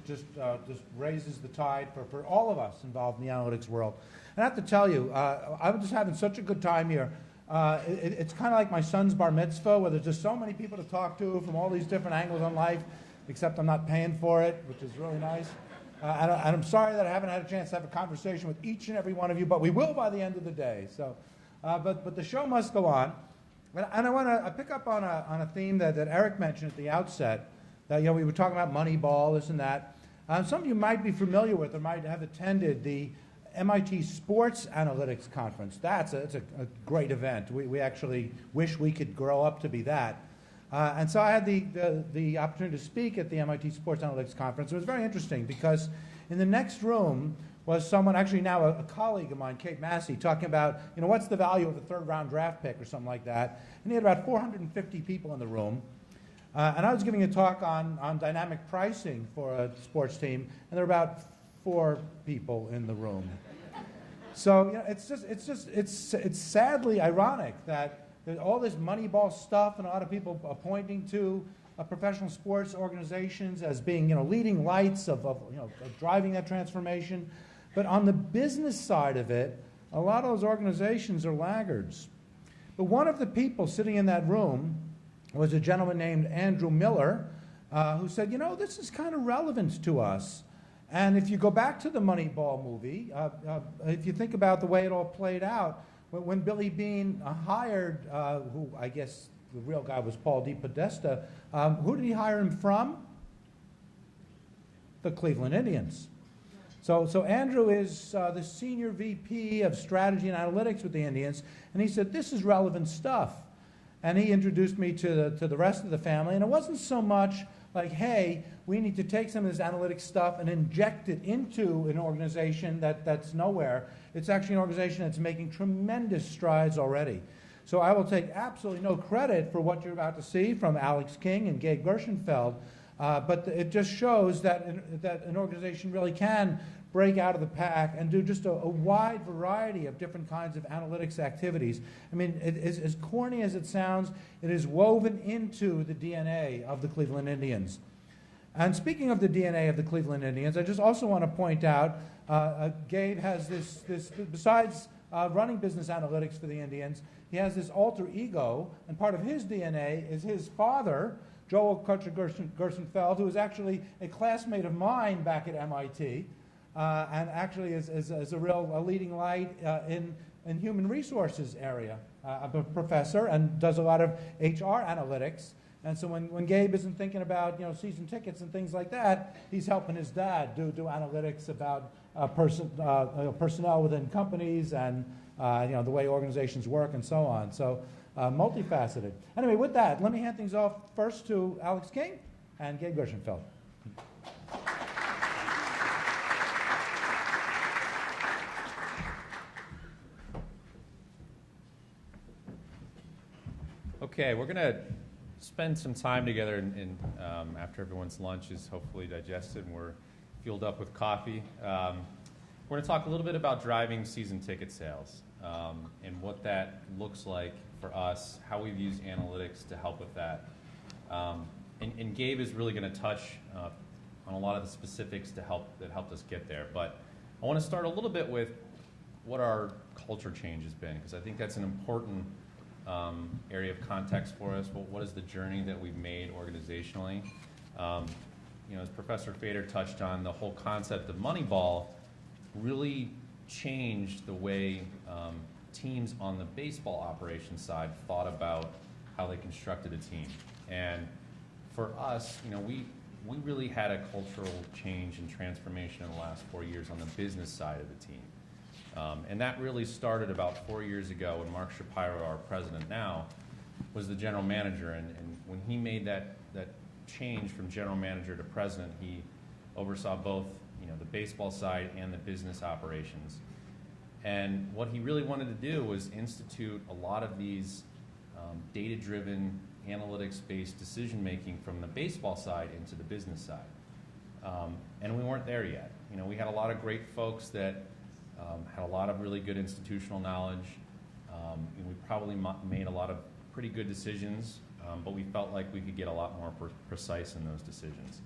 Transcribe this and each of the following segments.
just raises the tide for all of us involved in the analytics world. And I have to tell you, I'm just having such a good time here. It's kind of like my son's bar mitzvah, where there's just so many people to talk to from all these different angles on life, except I'm not paying for it, which is really nice. And I'm sorry that I haven't had a chance to have a conversation with each and every one of you, but we will by the end of the day. So, but the show must go on. And I want to pick up on a theme that Eric mentioned at the outset. That, we were talking about Moneyball, this and that. Some of you might be familiar with or might have attended the MIT Sports Analytics Conference. It's a great event. We actually wish we could grow up to be that. And so I had the opportunity to speak at the MIT Sports Analytics Conference. It was very interesting because in the next room was someone, actually now a colleague of mine, Kate Massey, talking about, what's the value of a third-round draft pick or something like that. And he had about 450 people in the room. And I was giving a talk on dynamic pricing for a sports team, and there were about 4 people in the room. So it's sadly ironic that there's all this Moneyball stuff, and a lot of people are pointing to professional sports organizations as being leading lights of driving that transformation. But on the business side of it, a lot of those organizations are laggards. But one of the people sitting in that room was a gentleman named Andrew Miller, who said, this is kind of relevant to us. And if you go back to the Moneyball movie, if you think about the way it all played out, when Billy Beane hired, who I guess the real guy was Paul DePodesta, who did he hire him from? The Cleveland Indians. So Andrew is the senior VP of strategy and analytics with the Indians, and he said, this is relevant stuff. And he introduced me to the rest of the family, and it wasn't so much like, hey, we need to take some of this analytics stuff and inject it into an organization that's nowhere. It's actually an organization that's making tremendous strides already. So I will take absolutely no credit for what you're about to see from Alex King and Gabe Gershenfeld, but it just shows that an organization really can break out of the pack and do just a wide variety of different kinds of analytics activities. I mean, as corny as it sounds, it is woven into the DNA of the Cleveland Indians. And speaking of the DNA of the Cleveland Indians, I just also want to point out, Gabe has this besides running business analytics for the Indians, he has this alter ego, and part of his DNA is his father, Joel Kutcher Gershenfeld, who was actually a classmate of mine back at MIT, and actually is a leading light in human resources area, a professor, and does a lot of HR analytics. And so when Gabe isn't thinking about season tickets and things like that, he's helping his dad do analytics about personnel within companies and the way organizations work and so on. So multifaceted. Anyway, with that, let me hand things off first to Alex King and Gabe Gershenfeld. Okay, we're going to spend some time together after everyone's lunch is hopefully digested and we're fueled up with coffee. We're going to talk a little bit about driving season ticket sales and what that looks like for us, how we've used analytics to help with that. And Gabe is really going to touch on a lot of the specifics that helped us get there. But I want to start a little bit with what our culture change has been, because I think that's an important area of context for us. What is the journey that we've made organizationally? As Professor Fader touched on, the whole concept of Moneyball really changed the way teams on the baseball operations side thought about how they constructed a team. And for us, we really had a cultural change and transformation in the last 4 years on the business side of the team. And that really started about 4 years ago when Mark Shapiro, our president now, was the general manager. And when he made that change from general manager to president, he oversaw both the baseball side and the business operations. And what he really wanted to do was institute a lot of these data-driven, analytics-based decision-making from the baseball side into the business side. And we weren't there yet. We had a lot of great folks that had a lot of really good institutional knowledge. We probably made a lot of pretty good decisions, but we felt like we could get a lot more precise in those decisions.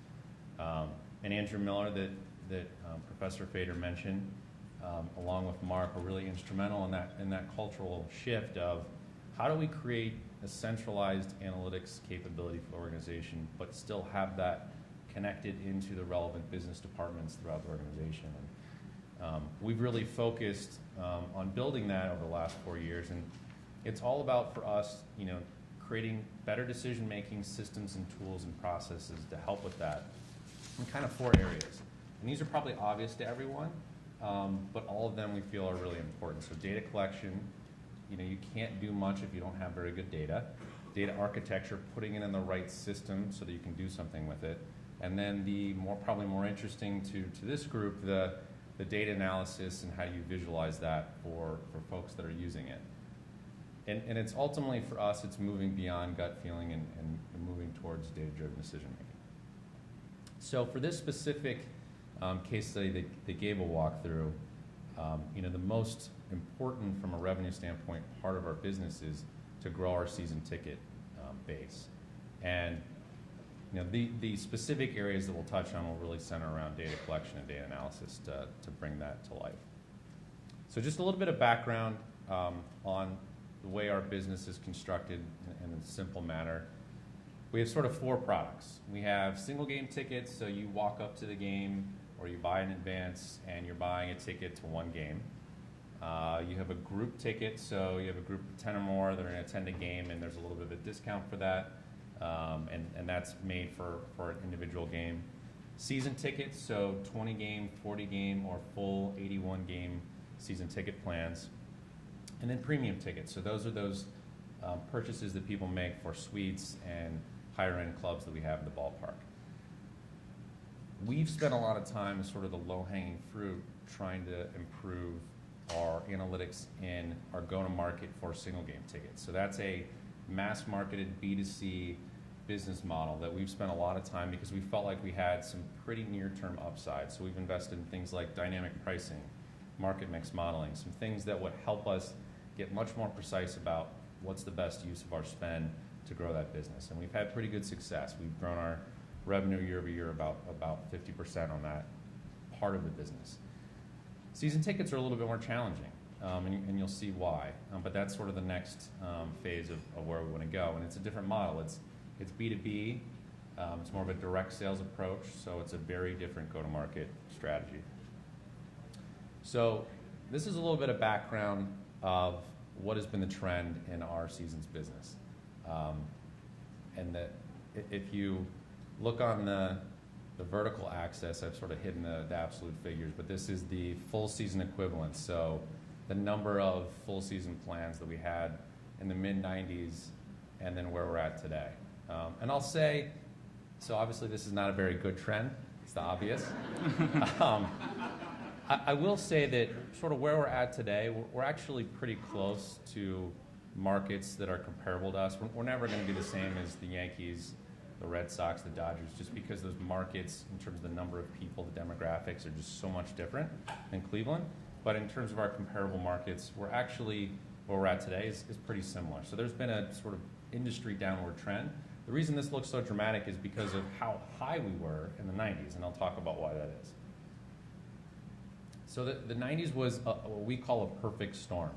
and Andrew Miller that Professor Fader mentioned, along with Mark, were really instrumental in that cultural shift of how do we create a centralized analytics capability for the organization, but still have that connected into the relevant business departments throughout the organization. And we've really focused on building that over the last 4 years, and it's all about, for us, creating better decision-making systems and tools and processes to help with that in kind of 4 areas. And these are probably obvious to everyone, but all of them we feel are really important. So data collection, you can't do much if you don't have very good data. Data architecture, putting it in the right system so that you can do something with it. And then probably more interesting to this group, the data analysis and how you visualize that for folks that are using it. And it's ultimately, for us, it's moving beyond gut feeling and moving towards data-driven decision-making. So for this specific case study that Gabe will walk through, the most important from a revenue standpoint part of our business is to grow our season ticket base. And the specific areas that we'll touch on will really center around data collection and data analysis to bring that to life. So just a little bit of background on the way our business is constructed in a simple manner. We have sort of 4 products. We have single game tickets, so you walk up to the game or you buy in advance and you're buying a ticket to one game. You have a group ticket, so you have a group of 10 or more that are going to attend a game, and there's a little bit of a discount for that, and that's made for an individual game. Season tickets, so 20 game, 40 game, or full 81 game season ticket plans. And then premium tickets, so those are those purchases that people make for suites and higher end clubs that we have in the ballpark. We've spent a lot of time as sort of the low-hanging fruit trying to improve our analytics in our go-to-market for single game tickets. So that's a mass-marketed B2C business model that we've spent a lot of time because we felt like we had some pretty near-term upside. So we've invested in things like dynamic pricing, market mix modeling, some things that would help us get much more precise about what's the best use of our spend to grow that business. And we've had pretty good success. We've grown our revenue year over year about 50% on that part of the business. Season tickets are a little bit more challenging, and you'll see why. But that's sort of the next phase of where we want to go. And it's a different model. It's B2B. It's more of a direct sales approach, so it's a very different go-to-market strategy. So this is a little bit of background of what has been the trend in our seasons business. And that if you look on the vertical axis, I've sort of hidden the absolute figures, but this is the full season equivalent. So the number of full season plans that we had in the mid-90s and then where we're at today. And I'll say, so obviously this is not a very good trend. It's the obvious. I will say that sort of where we're at today, we're actually pretty close to markets that are comparable to us. We're never going to be the same as the Yankees, the Red Sox, the Dodgers, just because those markets, in terms of the number of people, the demographics, are just so much different than Cleveland. But in terms of our comparable markets, we're actually, where we're at today is pretty similar. So there's been a sort of industry downward trend. The reason this looks so dramatic is because of how high we were in the 90s, and I'll talk about why that is. So the 90s was what we call a perfect storm.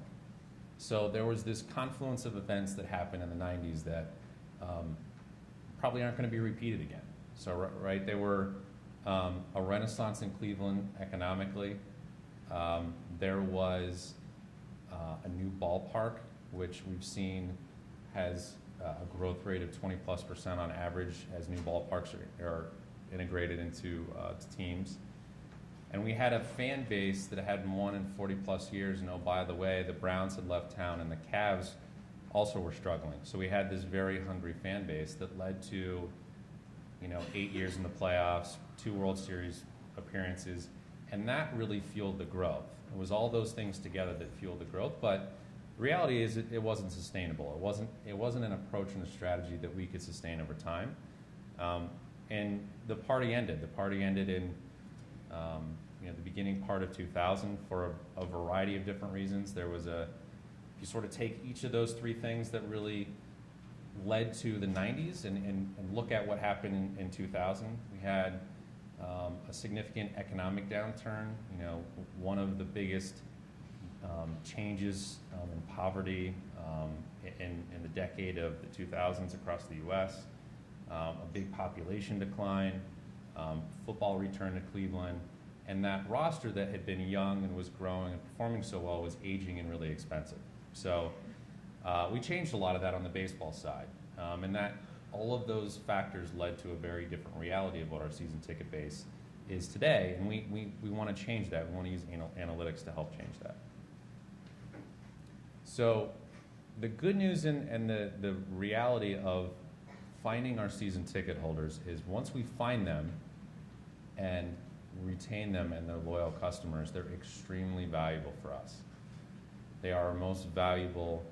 So there was this confluence of events that happened in the 90s that probably aren't going to be repeated again. So, right, they were a renaissance in Cleveland economically. There was a new ballpark, which we've seen has a growth rate of 20+% on average as new ballparks are integrated into teams. And we had a fan base that hadn't won in 40+ years. And oh, by the way, the Browns had left town and the Cavs also were struggling. So we had this very hungry fan base that led to, 8 years in the playoffs, 2 World Series appearances, and that really fueled the growth. It was all those things together that fueled the growth, but the reality is it wasn't sustainable. It wasn't an approach and a strategy that we could sustain over time. And the party ended. The party ended in the beginning part of 2000 for a variety of different reasons. There was if you sort of take each of those 3 things that really led to the 90s and look at what happened in 2000, we had a significant economic downturn. You know, one of the biggest changes in poverty in the decade of the 2000s across the U.S., a big population decline, football return to Cleveland, and that roster that had been young and was growing and performing so well was aging and really expensive. So we changed a lot of that on the baseball side, and that all of those factors led to a very different reality of what our season ticket base is today, and we want to change that. We want to use analytics to help change that. So the good news and the reality of finding our season ticket holders is once we find them and retain them and they're loyal customers, they're extremely valuable for us. They are our most valuable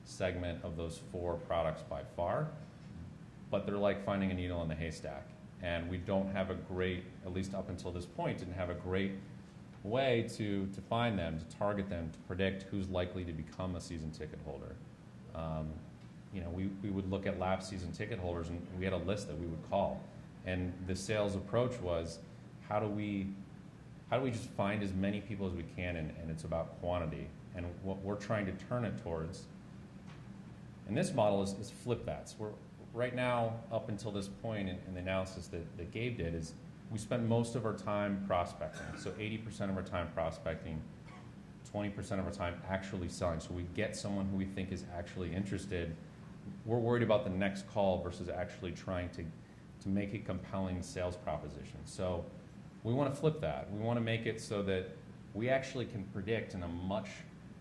segment of those 4 products by far, but they're like finding a needle in the haystack. And we don't have a great, at least up until this point, didn't have a great way to find them, to target them, to predict who's likely to become a season ticket holder. You know, we would look at lapsed season ticket holders, and we had a list that we would call. And the sales approach was, how do we just find as many people as we can, and it's about quantity. And what we're trying to turn it towards, and this model is flip that. So right now, up until this point in the analysis that Gabe did, is we spend most of our time prospecting. So 80% of our time prospecting, 20% of our time actually selling. So we get someone who we think is actually interested. We're worried about the next call versus actually trying to make a compelling sales proposition. So we want to flip that. We want to make it so that we actually can predict in a much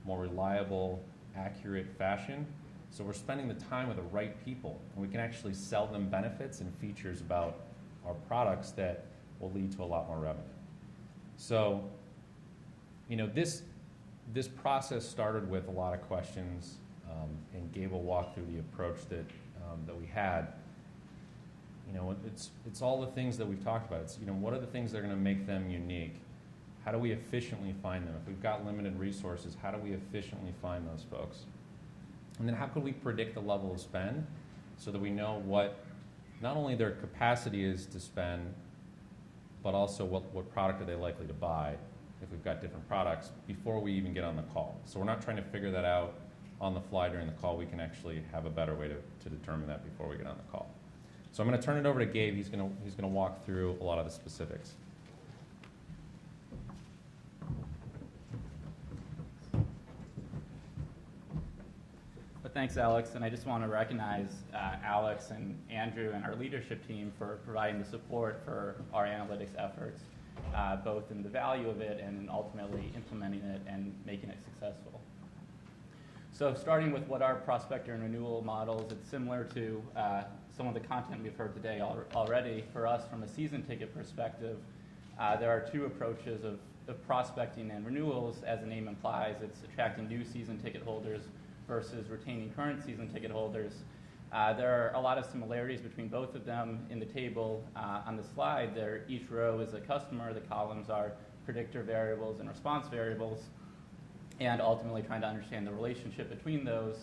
more reliable, accurate fashion. So we're spending the time with the right people, and we can actually sell them benefits and features about our products that will lead to a lot more revenue. So, you know, this process started with a lot of questions, and Gabe will walk through the approach that we had. You know, it's all the things that we've talked about. It's, you know, what are the things that are going to make them unique? How do we efficiently find them? If we've got limited resources, how do we efficiently find those folks? And then how could we predict the level of spend so that we know what not only their capacity is to spend, but also what product are they likely to buy if we've got different products before we even get on the call. So we're not trying to figure that out on the fly during the call. We can actually have a better way to determine that before we get on the call. So I'm going to turn it over to Gabe. He's going to walk through a lot of the specifics. Thanks, Alex, and I just want to recognize Alex and Andrew and our leadership team for providing the support for our analytics efforts, both in the value of it and in ultimately implementing it and making it successful. So starting with what our prospector and renewal models, it's similar to some of the content we've heard today already. For us, from a season ticket perspective, there are 2 approaches of prospecting and renewals. As the name implies, it's attracting new season ticket holders versus retaining current season ticket holders. There are a lot of similarities between both of them. In the table on the slide, each row is a customer. The columns are predictor variables and response variables, and ultimately trying to understand the relationship between those.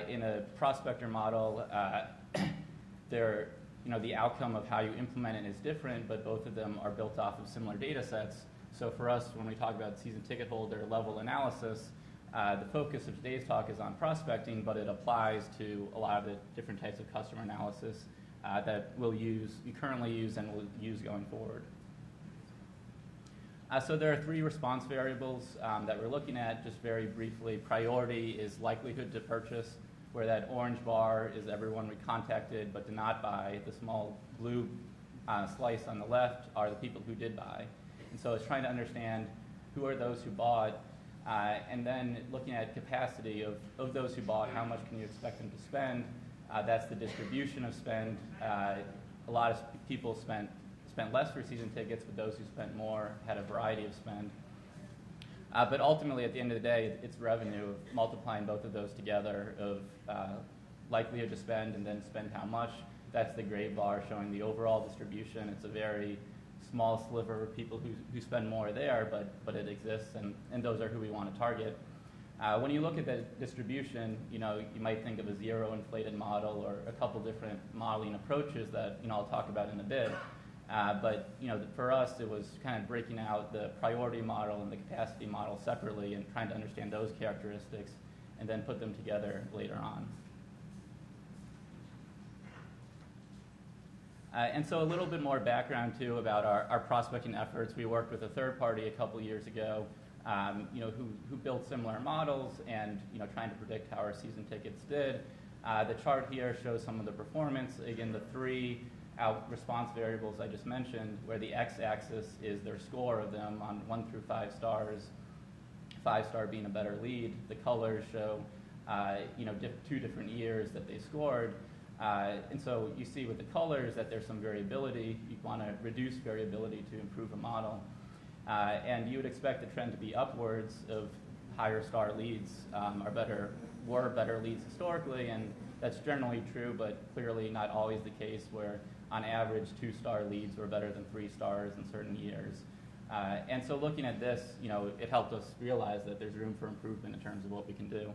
In a prospector model, the outcome of how you implement it is different, but both of them are built off of similar data sets. So for us, when we talk about season ticket holder level analysis, the focus of today's talk is on prospecting, but it applies to a lot of the different types of customer analysis that we currently use and will use going forward. So there are 3 response variables that we're looking at. Just very briefly, priority is likelihood to purchase, where that orange bar is everyone we contacted but did not buy. The small blue slice on the left are the people who did buy. And so it's trying to understand who are those who bought, and then looking at capacity of those who bought, how much can you expect them to spend? That's the distribution of spend. A lot of people spent less for season tickets, but those who spent more had a variety of spend. But ultimately, at the end of the day, it's revenue, of multiplying both of those together, of likelihood to spend and then spend how much. That's the gray bar showing the overall distribution. It's a very small sliver of people who spend more there, but it exists, and those are who we want to target. When you look at the distribution, you might think of a zero inflated model or a couple different modeling approaches that I'll talk about in a bit. But for us, it was kind of breaking out the priority model and the capacity model separately and trying to understand those characteristics and then put them together later on. And so a little bit more background, too, about our prospecting efforts. We worked with a third party a couple years ago who built similar models and trying to predict how our season tickets did. The chart here shows some of the performance. Again, the three response variables I just mentioned, where the x-axis is their score of them on 1 through 5 stars, 5-star being a better lead. The colors show two different years that they scored. And so you see with the colors that there's some variability. You want to reduce variability to improve a model. And you would expect the trend to be upwards of higher star leads were better leads historically, and that's generally true, but clearly not always the case, where on average 2-star leads were better than 3 stars in certain years. And so looking at this, it helped us realize that there's room for improvement in terms of what we can do.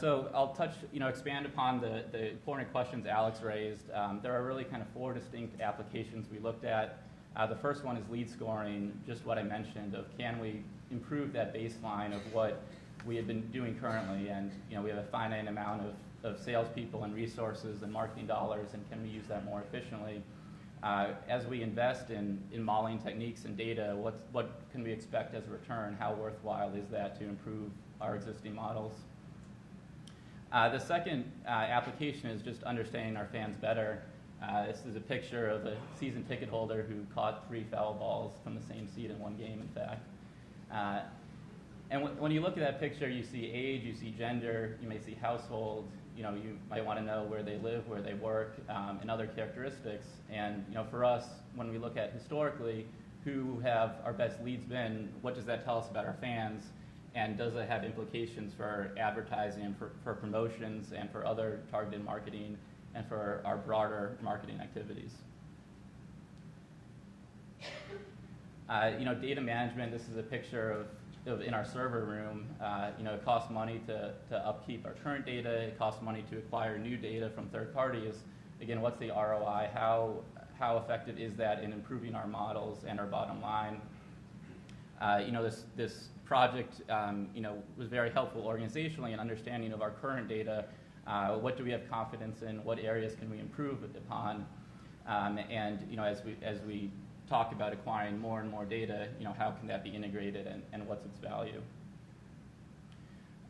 So I'll expand upon the important questions Alex raised. There are really kind of 4 distinct applications we looked at. The first one is lead scoring, just what I mentioned of can we improve that baseline of what we had been doing currently, and we have a finite amount of salespeople and resources and marketing dollars, and can we use that more efficiently? As we invest in modeling techniques and data, what can we expect as a return? How worthwhile is that to improve our existing models? The second application is just understanding our fans better. This is a picture of a season ticket holder who caught 3 foul balls from the same seat in one game, in fact. And when you look at that picture, you see age, you see gender, you may see household, you might want to know where they live, where they work, and other characteristics. And for us, when we look at historically who have our best leads been, what does that tell us about our fans? And does it have implications for advertising, for promotions, and for other targeted marketing, and for our broader marketing activities? Data management, this is a picture of in our server room. It costs money to upkeep our current data. It costs money to acquire new data from third parties. Again, what's the ROI? How effective is that in improving our models and our bottom line? This project, was very helpful organizationally in understanding of our current data. What do we have confidence in? What areas can we improve upon? And as we talk about acquiring more and more data, how can that be integrated, and what's its value?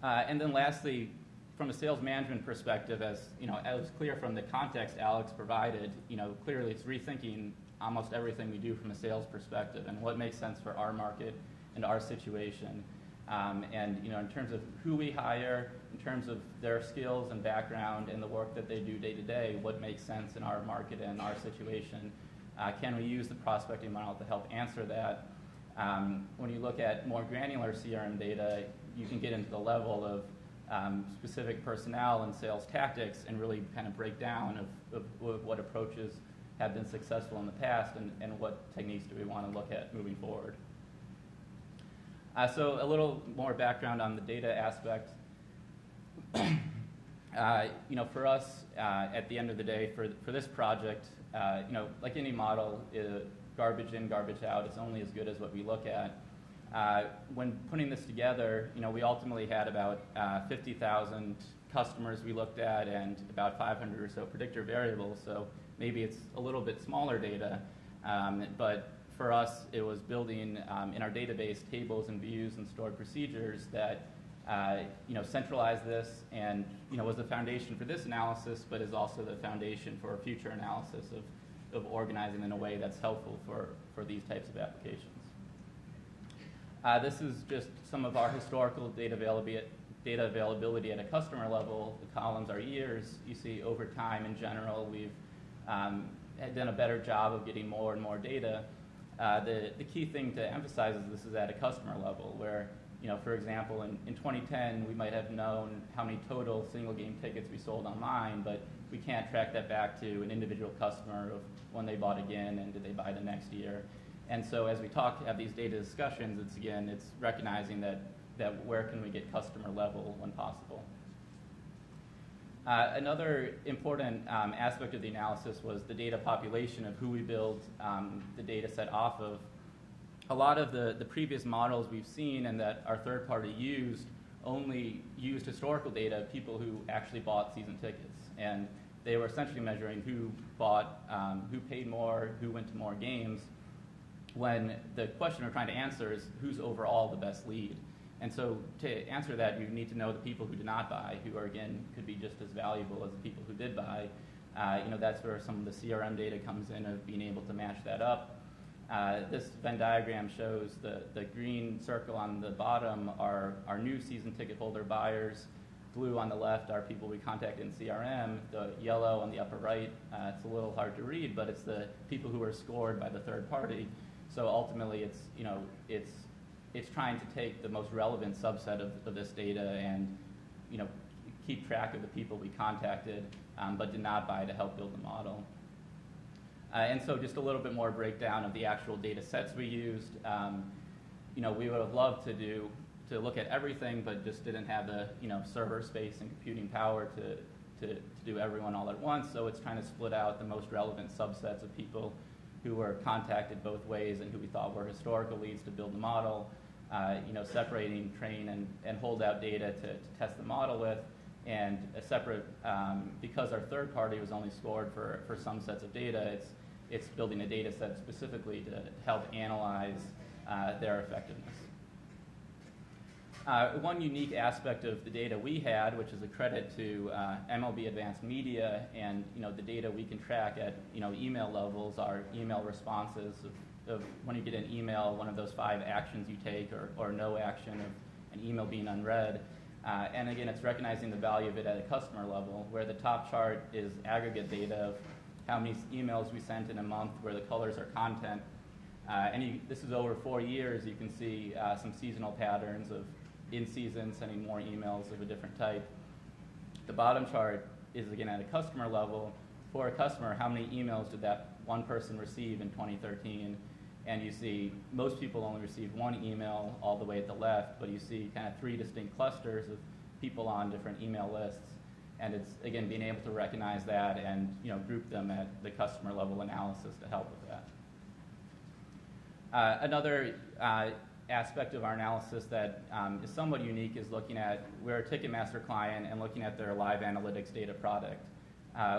And then lastly, from a sales management perspective, as was clear from the context Alex provided, clearly it's rethinking almost everything we do from a sales perspective and what makes sense for our market and our situation. And in terms of who we hire, in terms of their skills and background and the work that they do day to day, what makes sense in our market and our situation? Can we use the prospecting model to help answer that? When you look at more granular CRM data, you can get into the level of specific personnel and sales tactics and really kind of break down of what approaches have been successful in the past and what techniques do we want to look at moving forward. So a little more background on the data aspect. For us, at the end of the day, for this project, like any model, garbage in, garbage out, it's only as good as what we look at. When putting this together, we ultimately had about 50,000 customers we looked at and about 500 or so predictor variables, so maybe it's a little bit smaller data, but for us, it was building in our database tables and views and stored procedures that centralize this and was the foundation for this analysis, but is also the foundation for future analysis of organizing in a way that's helpful for these types of applications. This is just some of our historical data availability at a customer level. The columns are years. You see over time in general, we've done a better job of getting more and more data. The key thing to emphasize is this is at a customer level where, for example, in 2010, we might have known how many total single game tickets we sold online, but we can't track that back to an individual customer of when they bought again and did they buy the next year. And so as we have these data discussions, it's recognizing that where can we get customer level when possible. Another important aspect of the analysis was the data population of who we build the data set off of. A lot of the previous models we've seen and that our third party used only used historical data of people who actually bought season tickets. And they were essentially measuring who bought, who paid more, who went to more games, when the question we're trying to answer is who's overall the best lead. And so to answer that, you need to know the people who did not buy, who are, again, could be just as valuable as the people who did buy. That's where some of the CRM data comes in, of being able to match that up. This Venn diagram shows the green circle on the bottom are our new season ticket holder buyers. Blue on the left are people we contacted in CRM. The yellow on the upper right, it's a little hard to read, but it's the people who are scored by the third party. So ultimately, it's trying to take the most relevant subset of this data and keep track of the people we contacted but did not buy to help build the model. And so just a little bit more breakdown of the actual data sets we used. We would have loved to look at everything, but just didn't have the server space and computing power to do everyone all at once. So it's trying to split out the most relevant subsets of people who were contacted both ways and who we thought were historical leads to build the model. Separating train and holdout data to test the model with, and a separate, because our third party was only scored for some sets of data, it's building a data set specifically to help analyze their effectiveness. One unique aspect of the data we had, which is a credit to MLB Advanced Media and the data we can track at email levels, our email responses of when you get an email, one of those 5 actions you take, or no action of an email being unread. And again, it's recognizing the value of it at a customer level, where the top chart is aggregate data of how many emails we sent in a month, where the colors are content. This is over 4 years. You can see some seasonal patterns of in season sending more emails of a different type. The bottom chart is, again, at a customer level. For a customer, how many emails did that one person receive in 2013? And you see most people only receive 1 email all the way at the left, but you see kind of 3 distinct clusters of people on different email lists. And it's, again, being able to recognize that and group them at the customer level analysis to help with that. Another aspect of our analysis that is somewhat unique is looking at, we're a Ticketmaster client and looking at their live analytics data product,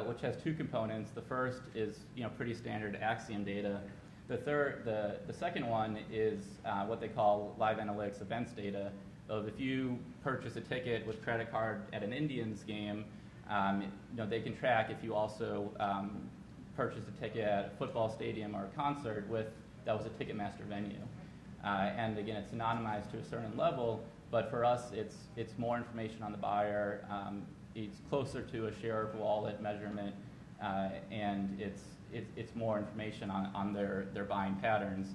which has 2 components. The first is pretty standard Acxiom data. The second one is what they call live analytics events data. Of if you purchase a ticket with credit card at an Indians game, they can track if you also purchased a ticket at a football stadium or a concert that was a Ticketmaster venue. And again, it's anonymized to a certain level, but for us, it's more information on the buyer. It's closer to a share of wallet measurement, and it's more information on their buying patterns.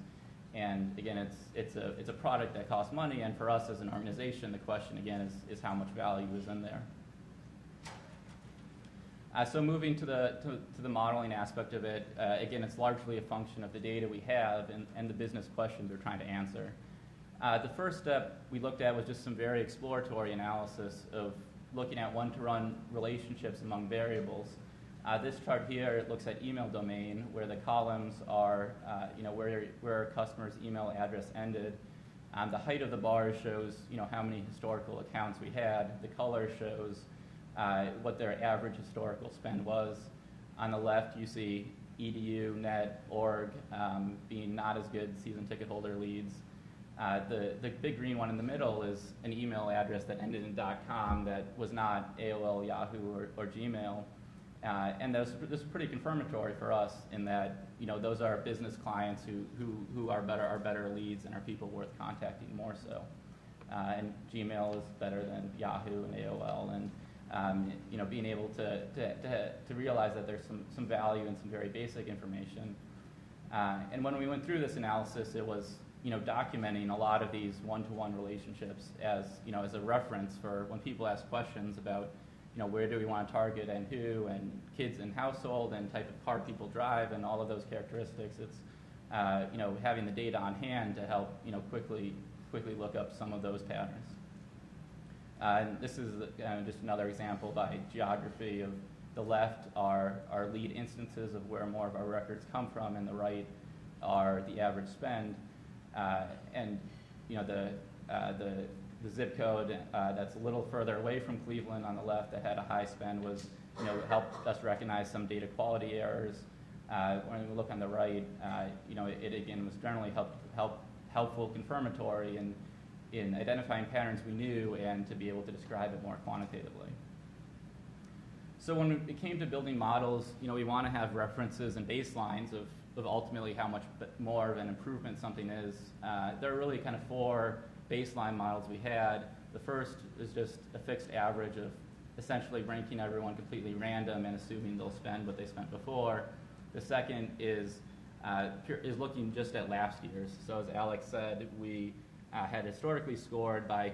And again, it's a product that costs money, and for us as an organization, the question again is how much value is in there. So moving to the modeling aspect of it, again, it's largely a function of the data we have and the business questions we're trying to answer. The first step we looked at was just some very exploratory analysis of looking at one-to-one relationships among variables. This chart here looks at email domain, where the columns are where a customer's email address ended. The height of the bar shows how many historical accounts we had. The color shows what their average historical spend was. On the left, you see edu, net, org being not as good season ticket holder leads. The big green one in the middle is an email address that ended in .com that was not AOL, Yahoo, or Gmail. And this is pretty confirmatory for us in that those are business clients who are better leads and are people worth contacting more so. And Gmail is better than Yahoo and AOL, and being able to realize that there's some value in some very basic information. And when we went through this analysis, it was documenting a lot of these one-to-one relationships as a reference for when people ask questions about where do we want to target and who, and kids and household, and type of car people drive, and all of those characteristics. It's having the data on hand to help quickly look up some of those patterns. And this is just another example by geography. Of the left are our lead instances of where more of our records come from, and the right are the average spend. And the zip code that's a little further away from Cleveland on the left that had a high spend was, helped us recognize some data quality errors. When we look on the right, it again was generally helpful, confirmatory in identifying patterns we knew and to be able to describe it more quantitatively. So when it came to building models, we want to have references and baselines of ultimately how much more of an improvement something is. There are really kind of 4 baseline models we had. The first is just a fixed average of essentially ranking everyone completely random and assuming they'll spend what they spent before. The second is looking just at last year's. So as Alex said, we had historically scored by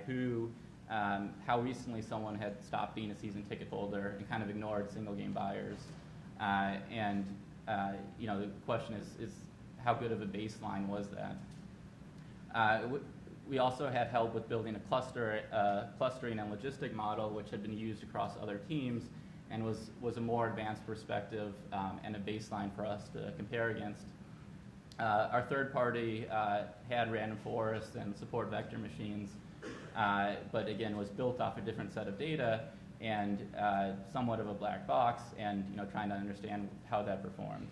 how recently someone had stopped being a season ticket holder and kind of ignored single game buyers. The question is how good of a baseline was that? We also had help with building a clustering and logistic model, which had been used across other teams and was a more advanced perspective and a baseline for us to compare against. Our third party had random forests and support vector machines, but again was built off a different set of data and somewhat of a black box, and trying to understand how that performed.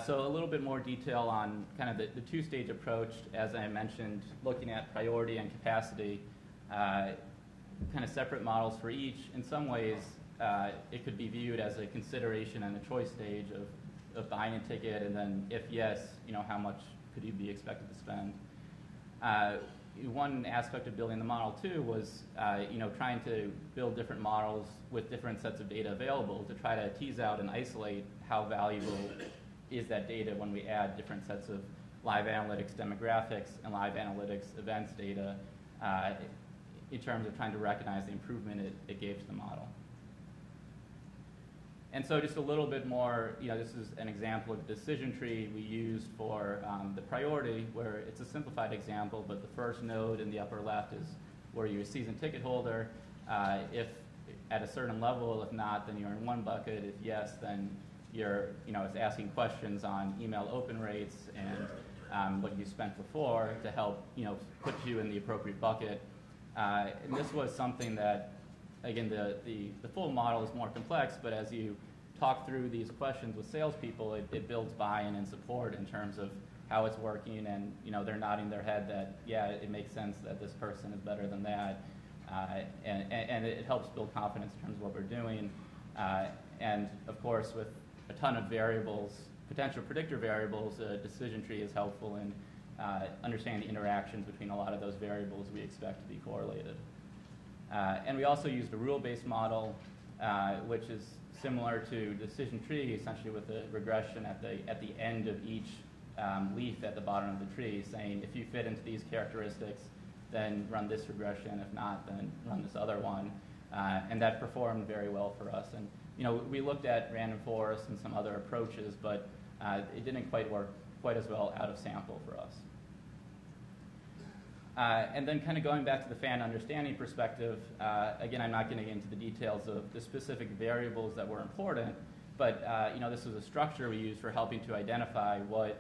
So a little bit more detail on kind of the 2-stage approach, as I mentioned, looking at priority and capacity, kind of separate models for each. In some ways, it could be viewed as a consideration and a choice stage of buying a ticket, and then if yes, how much could you be expected to spend. One aspect of building the model too was trying to build different models with different sets of data available to try to tease out and isolate how valuable is that data when we add different sets of live analytics demographics and live analytics events data in terms of trying to recognize the improvement it gave to the model. And so just a little bit more, this is an example of the decision tree we used for the priority, where it's a simplified example, but the first node in the upper left is where you're a season ticket holder. If at a certain level, if not, then you're in one bucket. If yes, then you're, it's asking questions on email open rates and what you spent before to help, put you in the appropriate bucket. And this was something that, again, the full model is more complex, but as you talk through these questions with salespeople, it builds buy-in and support in terms of how it's working, and they're nodding their head that, yeah, it makes sense that this person is better than that, and it helps build confidence in terms of what we're doing. And of course, with a ton of variables, potential predictor variables, a decision tree is helpful in understanding the interactions between a lot of those variables we expect to be correlated. And we also used a rule-based model, which is similar to decision tree, essentially with a regression at the end of each leaf at the bottom of the tree, saying if you fit into these characteristics, then run this regression. If not, then run this other one. And that performed very well for us. And we looked at random forests and some other approaches, but it didn't quite work quite as well out of sample for us. And then kind of going back to the fan understanding perspective, again, I'm not getting into the details of the specific variables that were important, but this is a structure we use for helping to identify what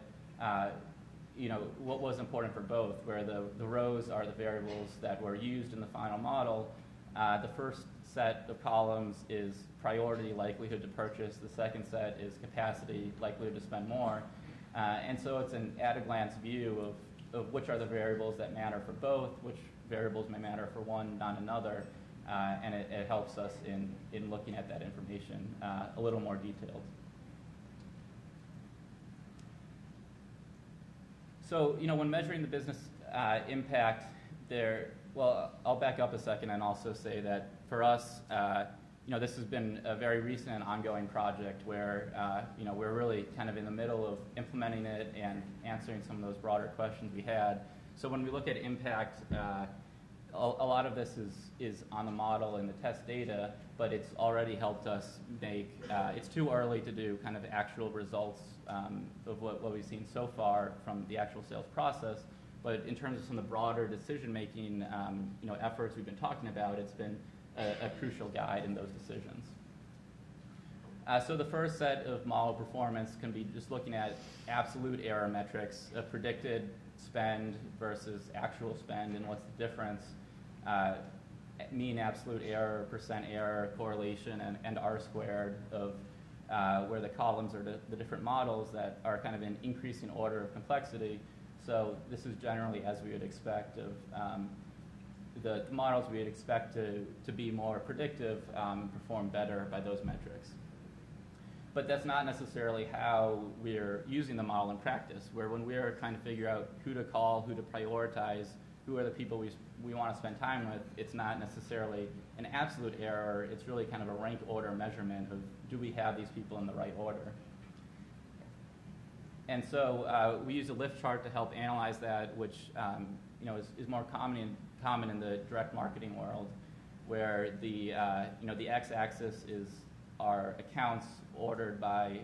was important for both, where the rows are the variables that were used in the final model. The first set of columns is priority, likelihood to purchase. The second set is capacity, likelihood to spend more. And so it's an at-a-glance view of which are the variables that matter for both, which variables may matter for one, not another, and it helps us in looking at that information a little more detailed. So, when measuring the business impact, I'll back up a second and also say that for us, this has been a very recent and ongoing project where, we're really kind of in the middle of implementing it and answering some of those broader questions we had. So when we look at impact, a lot of this is on the model and the test data, but it's already helped us make, it's too early to do kind of actual results of what we've seen so far from the actual sales process, But in terms of some of the broader decision-making efforts we've been talking about, it's been a crucial guide in those decisions. So the first set of model performance can be just looking at absolute error metrics, predicted spend versus actual spend, and what's the difference, mean absolute error, percent error, correlation, and R-squared of where the columns are the different models that are kind of in increasing order of complexity. So this is generally as we would expect of the models we would expect to be more predictive and perform better by those metrics. But that's not necessarily how we're using the model in practice, where when we're trying to figure out who to call, who to prioritize, who are the people we want to spend time with, it's not necessarily an absolute error. It's really kind of a rank order measurement of do we have these people in the right order. And so we use a lift chart to help analyze that, which is more common in the direct marketing world, where the x-axis is our accounts ordered by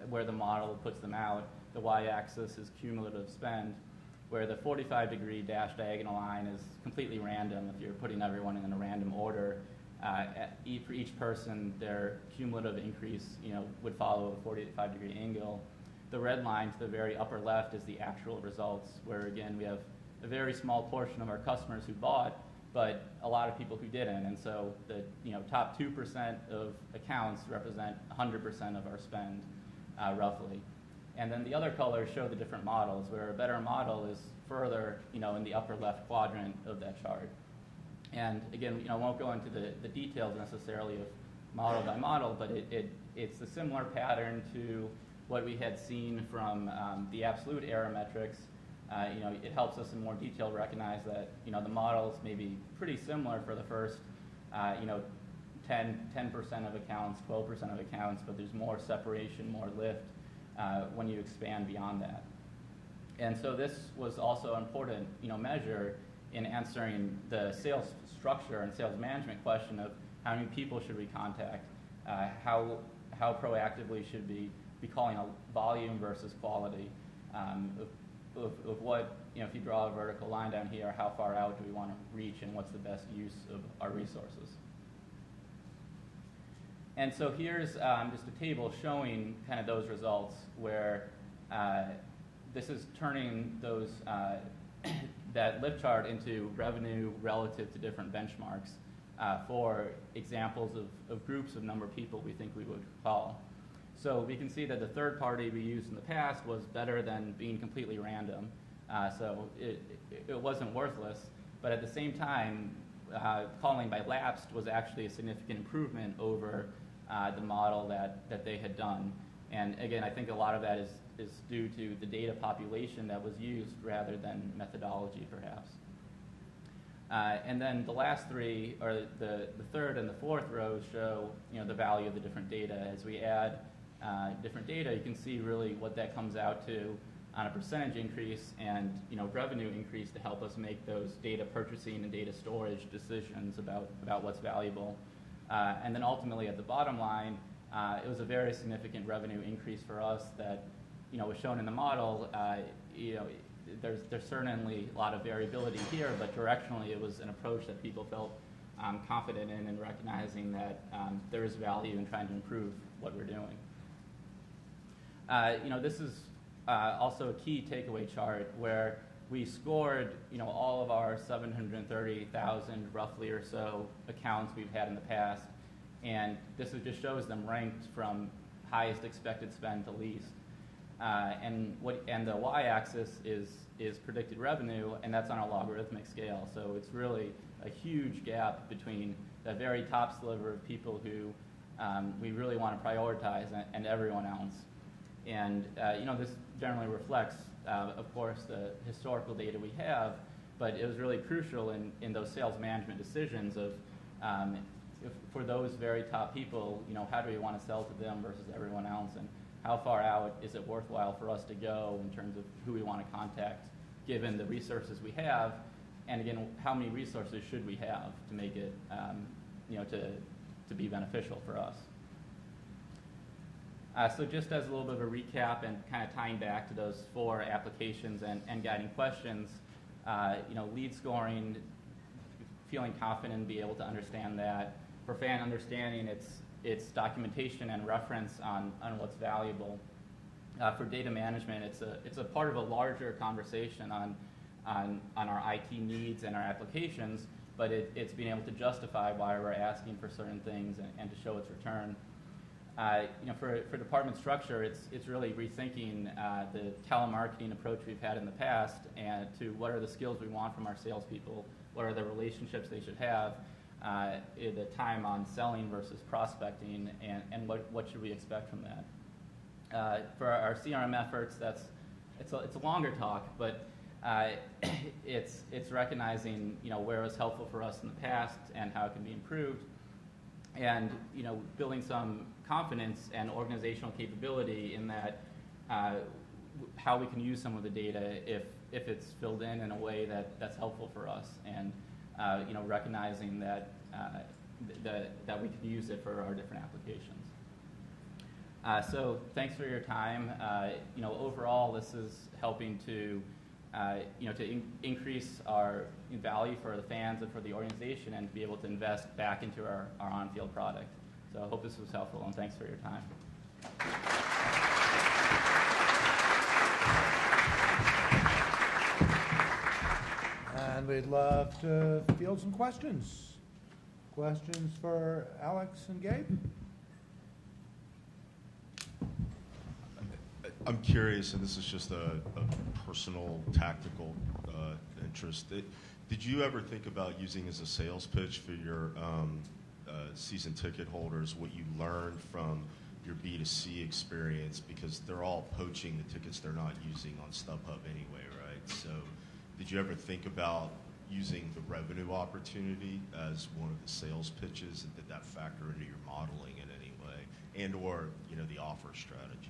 where the model puts them out. The y-axis is cumulative spend, where the 45-degree dashed diagonal line is completely random. If you're putting everyone in a random order, for each person, their cumulative increase would follow a 45-degree angle. The red line to the very upper left is the actual results, where again we have a very small portion of our customers who bought, but a lot of people who didn't. And so the top 2% of accounts represent 100% of our spend, roughly. And then the other colors show the different models, where a better model is further in the upper left quadrant of that chart. And again, I won't go into the details necessarily of model by model, but it's a similar pattern to what we had seen from the absolute error metrics. It helps us in more detail recognize that the models may be pretty similar for the first 10% of accounts, 12% of accounts, but there's more separation, more lift when you expand beyond that. And so this was also an important measure in answering the sales structure and sales management question of how many people should we contact, how proactively should we be calling a volume versus quality, of what, if you draw a vertical line down here, how far out do we want to reach and what's the best use of our resources. And so here's just a table showing kind of those results where this is turning those that lift chart into revenue relative to different benchmarks for examples of groups of number of people we think we would call. So we can see that the third party we used in the past was better than being completely random. So it wasn't worthless, but at the same time, calling by lapsed was actually a significant improvement over the model that they had done. And again, I think a lot of that is due to the data population that was used rather than methodology, perhaps. And then the last three, or the third and the fourth rows, show the value of the different data. As we add different data, you can see really what that comes out to on a percentage increase and revenue increase to help us make those data purchasing and data storage decisions about what's valuable. And then ultimately at the bottom line, it was a very significant revenue increase for us that was shown in the model. There's certainly a lot of variability here, but directionally it was an approach that people felt confident in and recognizing that there is value in trying to improve what we're doing. This is also a key takeaway chart where we scored all of our 730,000 roughly or so accounts we've had in the past, and this just shows them ranked from highest expected spend to least. And the y-axis is predicted revenue, and that's on a logarithmic scale. So it's really a huge gap between the very top sliver of people who we really want to prioritize and everyone else. And this generally reflects, of course, the historical data we have, but it was really crucial in those sales management decisions of for those very top people, how do we want to sell to them versus everyone else, and how far out is it worthwhile for us to go in terms of who we want to contact, given the resources we have, and again, how many resources should we have to make it, to be beneficial for us. So just as a little bit of a recap and kind of tying back to those 4 applications and guiding questions, lead scoring, feeling confident and be able to understand that. For fan understanding, it's documentation and reference on what's valuable. For data management, it's a part of a larger conversation on our IT needs and our applications, but it's being able to justify why we're asking for certain things and to show its return. For department structure, it's really rethinking the telemarketing approach we've had in the past and to what are the skills we want from our salespeople, what are the relationships they should have, the time on selling versus prospecting, and what should we expect from that. For our CRM efforts, it's a longer talk, but it's recognizing where it was helpful for us in the past and how it can be improved, and building some confidence and organizational capability in that how we can use some of the data if it's filled in a way that's helpful for us, and recognizing that that we can use it for our different applications. So thanks for your time. Overall, this is helping to increase our value for the fans and for the organization, and to be able to invest back into our on-field product. So I hope this was helpful, and thanks for your time. And we'd love to field some questions. Questions for Alex and Gabe? I'm curious, and this is just a personal, tactical interest. Did you ever think about using as a sales pitch for your season ticket holders what you learned from your B2C experience? Because they're all poaching the tickets they're not using on StubHub anyway, right? So did you ever think about using the revenue opportunity as one of the sales pitches, and did that factor into your modeling in any way, and or the offer strategy?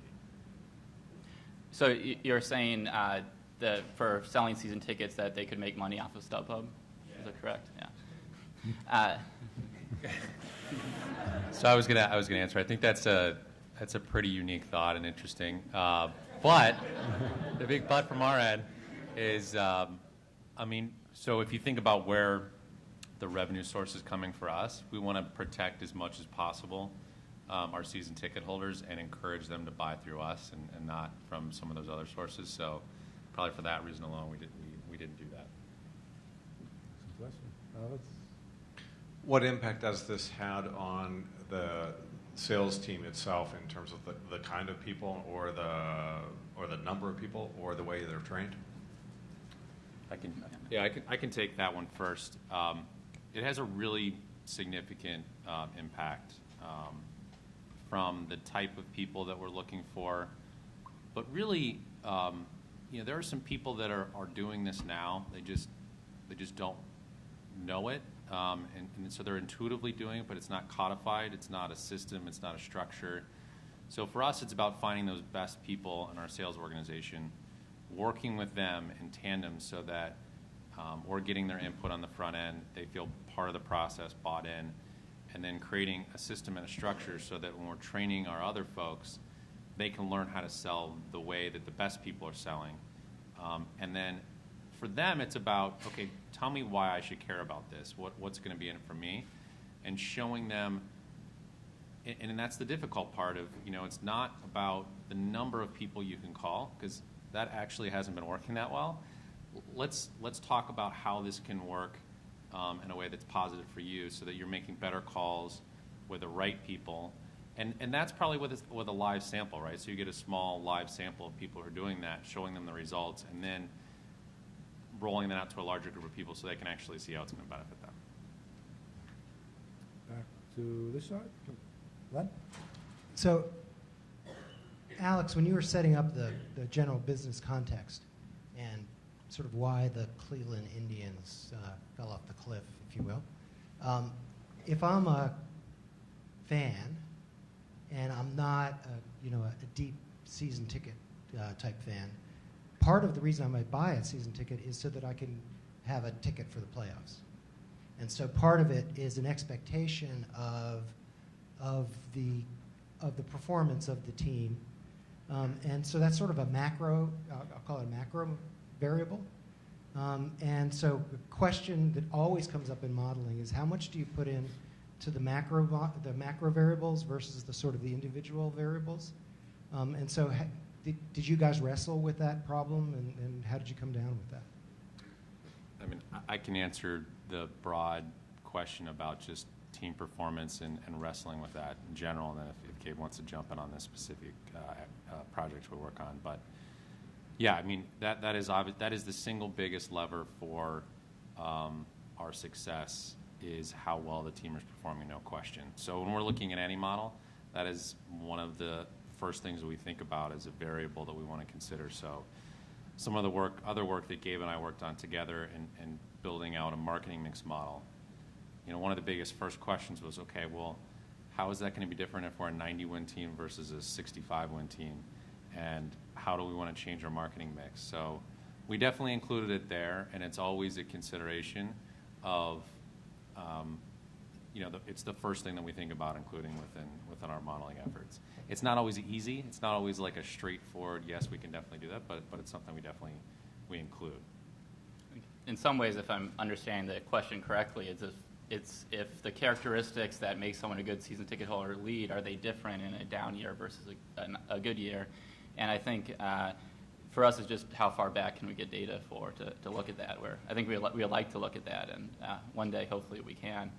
So you're saying that for selling season tickets that they could make money off of StubHub? Yeah. Is that correct? Yeah. So I was gonna answer. I think that's a pretty unique thought and interesting. But the big but from our end is, so if you think about where the revenue source is coming for us, we want to protect as much as possible our season ticket holders and encourage them to buy through us and not from some of those other sources. So probably for that reason alone, we didn't do that. What impact has this had on the sales team itself in terms of the kind of people, or the number of people, or the way they're trained? I can take that one first. It has a really significant impact from the type of people that we're looking for, but really, there are some people that are doing this now. They just don't know it, and so they're intuitively doing it, but it's not codified. It's not a system. It's not a structure. So for us, it's about finding those best people in our sales organization, working with them in tandem so that we're getting their input on the front end. They feel part of the process, bought in, and then creating a system and a structure so that when we're training our other folks, they can learn how to sell the way that the best people are selling. And then for them, it's about, okay, tell me why I should care about this. What's going to be in it for me? And showing them, and that's the difficult part of, it's not about the number of people you can call, because that actually hasn't been working that well. Let's talk about how this can work in a way that's positive for you, so that you're making better calls with the right people. And that's probably with a live sample, right? So you get a small live sample of people who are doing that, showing them the results, and then rolling that out to a larger group of people so they can actually see how it's going to benefit them. Back to this side. Len? So, Alex, when you were setting up the general business context and sort of why the Cleveland Indians fell off the cliff, if you will, if I'm a fan and I'm not a deep season ticket type fan, part of the reason I might buy a season ticket is so that I can have a ticket for the playoffs. And so part of it is an expectation of the of the performance of the team. And so that's sort of a macro, I'll call it a macro variable. And so the question that always comes up in modeling is how much do you put in to the macro variables versus the sort of the individual variables? And so did you guys wrestle with that problem, and how did you come down with that? I mean, I can answer the broad question about just team performance and wrestling with that in general, and then if Gabe wants to jump in on this specific project we work on. But yeah, I mean, that is obvious. That is the single biggest lever for our success, is how well the team is performing, no question. So when we're looking at any model, that is one of the first things that we think about as a variable that we want to consider. So some of the other work that Gabe and I worked on together in building out a marketing mix model, you know, one of the biggest first questions was, okay, well, how is that going to be different if we're a 90-win team versus a 65-win team? And how do we want to change our marketing mix? So we definitely included it there, and it's always a consideration of, you know, it's the first thing that we think about including within our modeling efforts. It's not always easy. It's not always like a straightforward, yes, we can definitely do that, but it's something we include. In some ways, if I'm understanding the question correctly, it's if the characteristics that make someone a good season ticket holder lead, are they different in a down year versus a good year? And I think for us, it's just how far back can we get data to look at that. Where I think we like to look at that, and one day hopefully we can.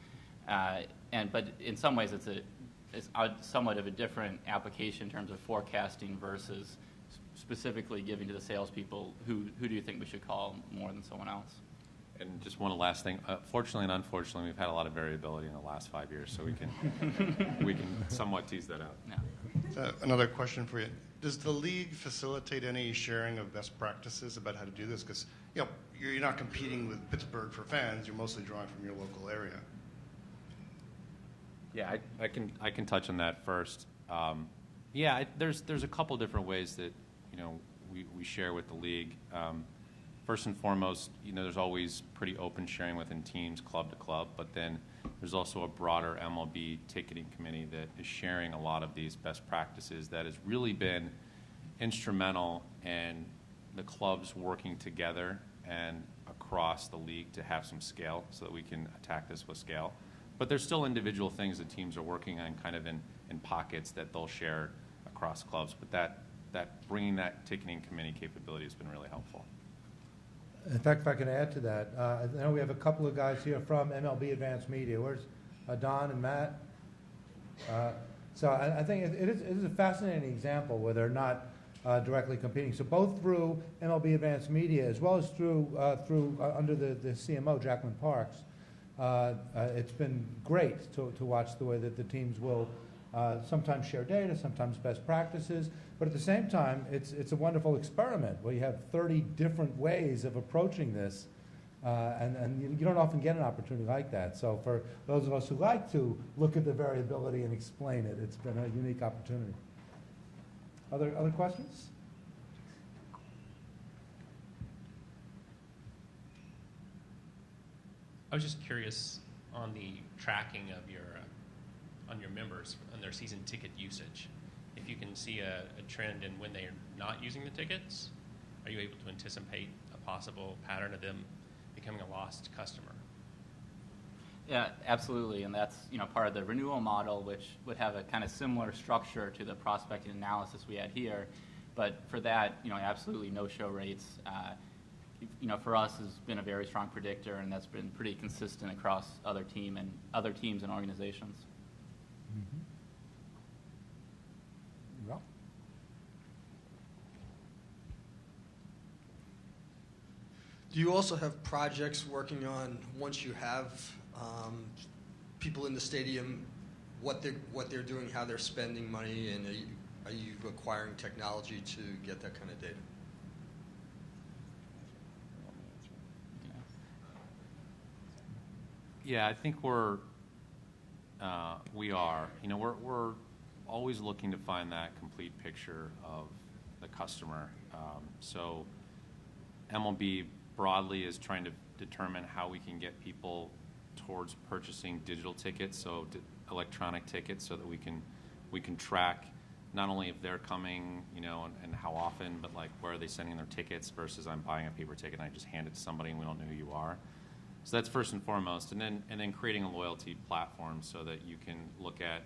But in some ways, it's somewhat of a different application in terms of forecasting versus specifically giving to the salespeople who do you think we should call more than someone else. And just one last thing. Fortunately and unfortunately, we've had a lot of variability in the last 5 years, so we can somewhat tease that out. Yeah. Another question for you. Does the league facilitate any sharing of best practices about how to do this? Because you're not competing with Pittsburgh for fans. You're mostly drawing from your local area. Yeah, I can touch on that first. There's a couple different ways that we share with the league. First and foremost, there's always pretty open sharing within teams, club to club, but then there's also a broader MLB ticketing committee that is sharing a lot of these best practices that has really been instrumental in the clubs working together and across the league to have some scale so that we can attack this with scale. But there's still individual things that teams are working on kind of in pockets that they'll share across clubs, but that bringing that ticketing committee capability has been really helpful. In fact, if I can add to that, I know we have a couple of guys here from MLB Advanced Media. Where's Don and Matt? So I think it is a fascinating example where they're not directly competing. So both through MLB Advanced Media as well as through under the CMO, Jackman Parks, it's been great to watch the way that the teams will sometimes share data, sometimes best practices, but at the same time, it's a wonderful experiment where you have 30 different ways of approaching this, and you don't often get an opportunity like that. So for those of us who like to look at the variability and explain it, it's been a unique opportunity. Other questions? I was just curious on the tracking of your members and their season ticket usage. If you can see a trend in when they are not using the tickets, are you able to anticipate a possible pattern of them becoming a lost customer? Yeah, absolutely, and that's part of the renewal model, which would have a kind of similar structure to the prospecting analysis we had here. But for that, absolutely no-show rates. For us has been a very strong predictor, and that's been pretty consistent across other teams and organizations. Mm-hmm. Yeah. Do you also have projects working on, once you have people in the stadium, what they're doing, how they're spending money, and are you acquiring technology to get that kind of data? Yeah, I think we are. We're always looking to find that complete picture of the customer. So MLB broadly is trying to determine how we can get people towards purchasing digital tickets, so electronic tickets, so that we can we can track not only if they're coming, and how often, but like where are they sending their tickets versus I'm buying a paper ticket and I just hand it to somebody and we don't know who you are. So that's first and foremost, and then creating a loyalty platform so that you can look at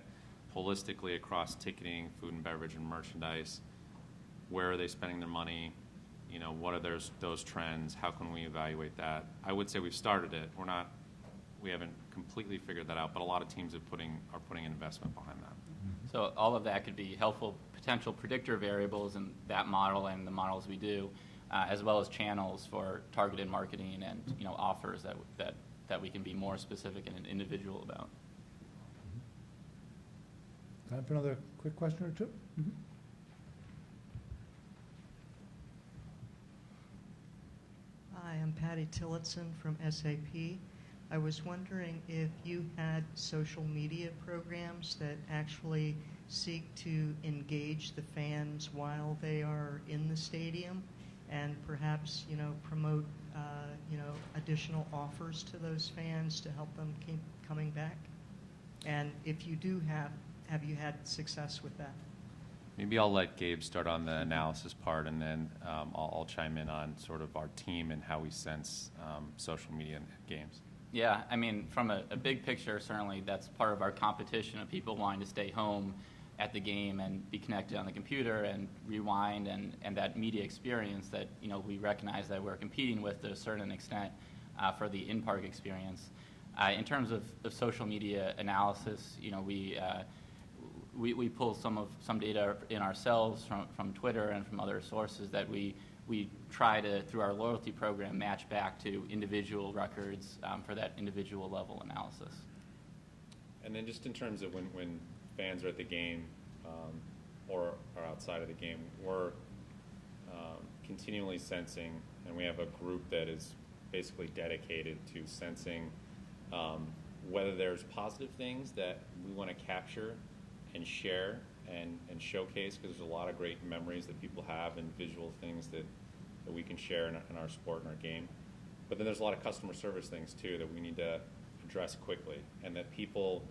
holistically across ticketing, food and beverage, and merchandise. Where are they spending their money? What are those trends? How can we evaluate that? I would say we've started it. We haven't completely figured that out, but a lot of teams are putting investment behind that. So all of that could be helpful potential predictor variables in that model and the models we do, as well as channels for targeted marketing and offers that we can be more specific and individual about. Time for another quick question or two? Mm-hmm. Hi, I'm Patty Tillotson from SAP. I was wondering if you had social media programs that actually seek to engage the fans while they are in the stadium and perhaps, promote, additional offers to those fans to help them keep coming back? And if you do have you had success with that? Maybe I'll let Gabe start on the analysis part, and then I'll chime in on sort of our team and how we sense social media in games. Yeah, I mean, from a big picture, certainly that's part of our competition of people wanting to stay home at the game and be connected on the computer and rewind and that media experience that, we recognize that we're competing with to a certain extent for the in-park experience. In terms of social media analysis, we pull some data in ourselves from Twitter and from other sources that we try to, through our loyalty program, match back to individual records for that individual level analysis. And then just in terms of when fans are at the game or are outside of the game, we're continually sensing, and we have a group that is basically dedicated to sensing whether there's positive things that we want to capture and share and showcase, because there's a lot of great memories that people have and visual things that we can share in our sport and our game. But then there's a lot of customer service things too that we need to address quickly, and that people,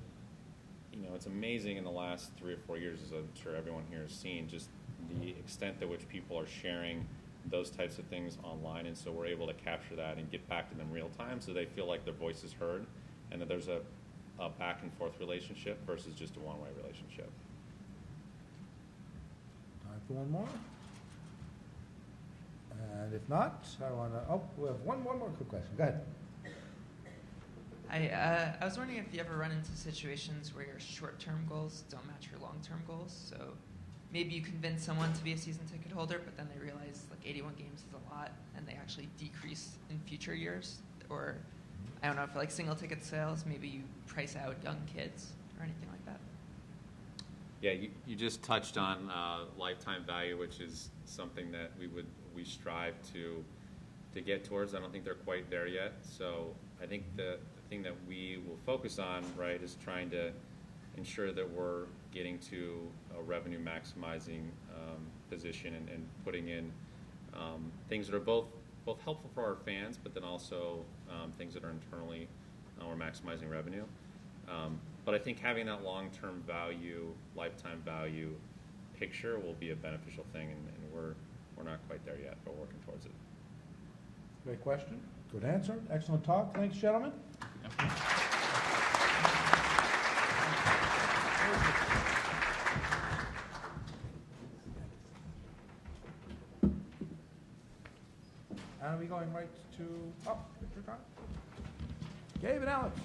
it's amazing in the last 3 or 4 years, as I'm sure everyone here has seen, just the extent to which people are sharing those types of things online, and so we're able to capture that and get back to them real time so they feel like their voice is heard and that there's a back and forth relationship versus just a one-way relationship. Time for one more. And if not, I want to, we have one more quick question. Go ahead. I was wondering if you ever run into situations where your short-term goals don't match your long-term goals. So maybe you convince someone to be a season ticket holder, but then they realize like 81 games is a lot, and they actually decrease in future years. Or I don't know, for like single ticket sales, maybe you price out young kids or anything like that. Yeah, you just touched on lifetime value, which is something that we strive to get towards. I don't think they're quite there yet. So I think the thing that we will focus on, right, is trying to ensure that we're getting to a revenue maximizing position and putting in things that are both helpful for our fans, but then also things that are internally we're maximizing revenue. But I think having that long-term value, lifetime value picture will be a beneficial thing, and we're not quite there yet, but we're working towards it. Great question. Good answer. Excellent talk. Thanks, gentlemen. Yep. And are we going right to, Richard Gabe and Alex.